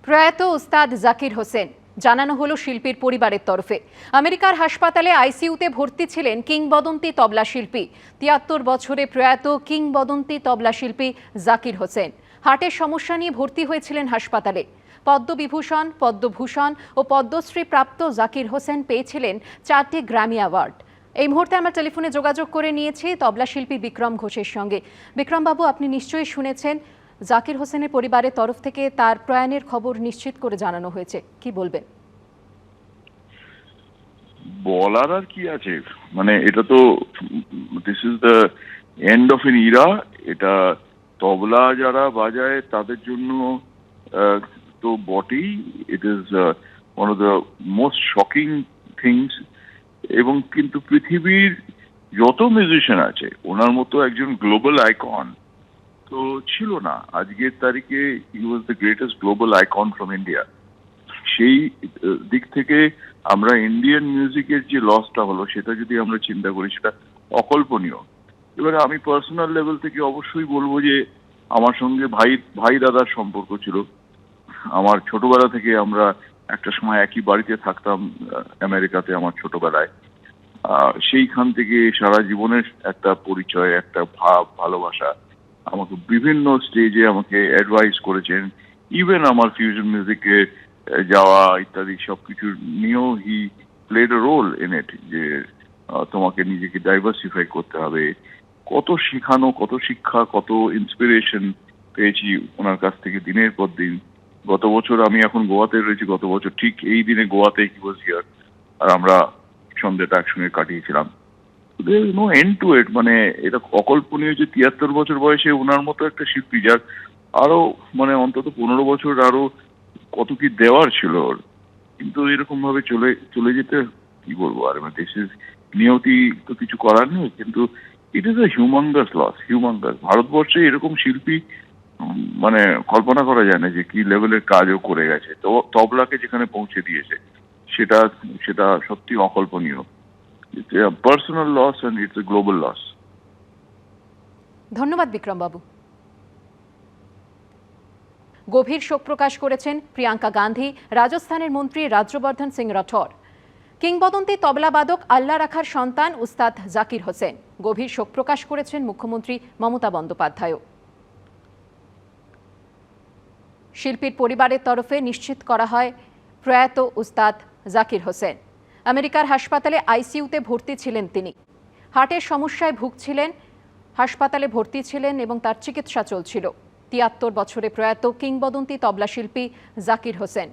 প্রয়াত উস্তাদ জাকির হোসেন, জানানো হলো শিল্পীর পরিবারের তরফে। আমেরিকার হাসপাতালে আইসিইউতে ভর্তি ছিলেন কিংবদন্তি তবলা শিল্পী। ৭৩ বছরে প্রয়াত কিংবদন্তি তবলা শিল্পী জাকির হোসেন হার্টের সমস্যা নিয়ে ভর্তি হয়েছিলেন হাসপাতালে। পদ্মবিভূষণ, পদ্মভূষণ ও পদ্মশ্রী প্রাপ্ত জাকির হোসেন পেয়েছিলেন 4টি গ্র্যামি অ্যাওয়ার্ড। এই মুহূর্তে আমরা টেলিফোনে যোগাযোগ করে নিয়েছি তবলা শিল্পী বিক্রম ঘোষের সঙ্গে। বিক্রমবাবু, আপনি নিশ্চয়ই শুনেছেন জাকির হোসেনের পরিবারের তরফ থেকে তার প্রয়াণের খবর নিশ্চিত করে জানানো হয়েছে, কি বলবেন? বলার আর কি আছে, মানে এটা তো this is the end of N Ira. এটা তবলা যারা বাজায় তাদের জন্য তো বটেই। It is one of the most shocking things. এবং কিন্তু পৃথিবীর যত মিউজিশিয়ান আছে ওনার মতো একজন গ্লোবাল আইকন তো ছিল না। আজকের তারিখে he was the greatest global icon from India. সেই দিক থেকে আমরা ইন্ডিয়ান মিউজিকের যে লসটা হলো সেটা যদি আমরা চিন্তা করি সেটা অকল্পনীয়। এবারে আমি পার্সোনাল লেভেল থেকে অবশ্যই বলবো যে আমার সঙ্গে ভাই দাদার সম্পর্ক ছিল। আমার ছোটবেলা থেকে আমরা একটা সময় একই বাড়িতে থাকতাম আমেরিকাতে আমার ছোটবেলায়। সেইখান থেকে সারা জীবনের একটা পরিচয়, একটা ভাব, ভালোবাসা। আমাকে বিভিন্ন স্টেজে আমাকে অ্যাডভাইস করেছেন। ইভেন আমার ফিউশন মিউজিকে যাওয়া ইত্যাদি সবকিছু নিয়েও he played a role in it, যে তোমাকে নিজেকে ডাইভার্সিফাই করতে হবে। কত শেখানো, কত শিক্ষা, কত ইন্সপিরেশন পেয়েছি ওনার কাছ থেকে দিনের পর দিন। গত বছর আমি এখন গোয়াতে রয়েছি, গত বছর ঠিক এই দিনে গোয়াতে হি ওয়াজ হিয়ার, আর আমরা সন্ধ্যাটা একসঙ্গে কাটিয়েছিলাম। নো এন্ড টু ইট। মানে এটা অকল্পনীয় যে ৭৩ বছর বয়সে ওনার মতো একটা শিল্পী, যার আরো মানে অন্তত 15 বছর আরো কত কি দেওয়ার ছিল ওর, কিন্তু এরকম ভাবে চলে যেতে কি বলবো আর, মানে দিস ইজ নিয়তি, তো কিছু করার নেই। কিন্তু it is a humongous loss, humongous. ভারতবর্ষে এরকম শিল্পী মানে কল্পনা করা যায় না যে কি লেভেলের কাজও করে গেছে। তো তবলাকে যেখানে পৌঁছে দিয়েছে সেটা সেটা সত্যি অকল্পনীয়। It's a personal loss and it's a global loss. ধন্যবাদ বিক্রমবাবু। গভীর শোক প্রকাশ করেছেন প্রিয়াঙ্কা গান্ধী, রাজস্থানের মন্ত্রী রাজ্যবর্ধন সিং রাঠোর। কিংবদন্তি তবলাবাদক আল্লাহ রাখার সন্তান উস্তাদ জাকির হোসেন। গভীর শোক প্রকাশ করেছেন মুখ্যমন্ত্রী মমতা বন্দ্যোপাধ্যায়ও। শিল্পীর পরিবারের তরফে নিশ্চিত করা হয় প্রয়াত উস্তাদ জাকির হোসেন। আমেরিকার হাসপাতালে আইসিইউতে ভর্তি ছিলেন তিনি। হার্টের সমস্যায় ভুগছিলেন, হাসপাতালে ভর্তি ছিলেন এবং তার চিকিৎসা চলছিল। ৭৩ বছরে প্রয়াত কিংবদন্তি তবলা শিল্পী জাকির হোসেন।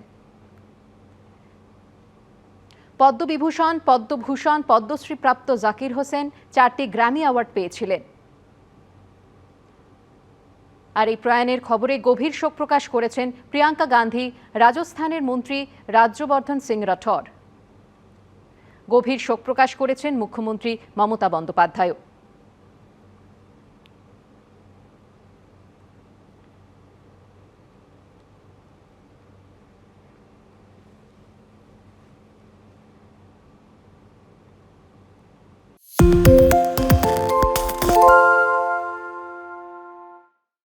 পদ্মবিভূষণ, পদ্মভূষণ, পদ্মশ্রী প্রাপ্ত জাকির হোসেন 4টি গ্র্যামি অ্যাওয়ার্ড পেয়েছিলেন। আর এই প্রয়াণের খবরে গভীর শোক প্রকাশ করেছেন প্রিয়াঙ্কা গান্ধী, রাজস্থানের মন্ত্রী রাজ্যবর্ধন সিং রাঠোর। গভীর শোক প্রকাশ করেছেন মুখ্যমন্ত্রী মমতা বন্দ্যোপাধ্যায়।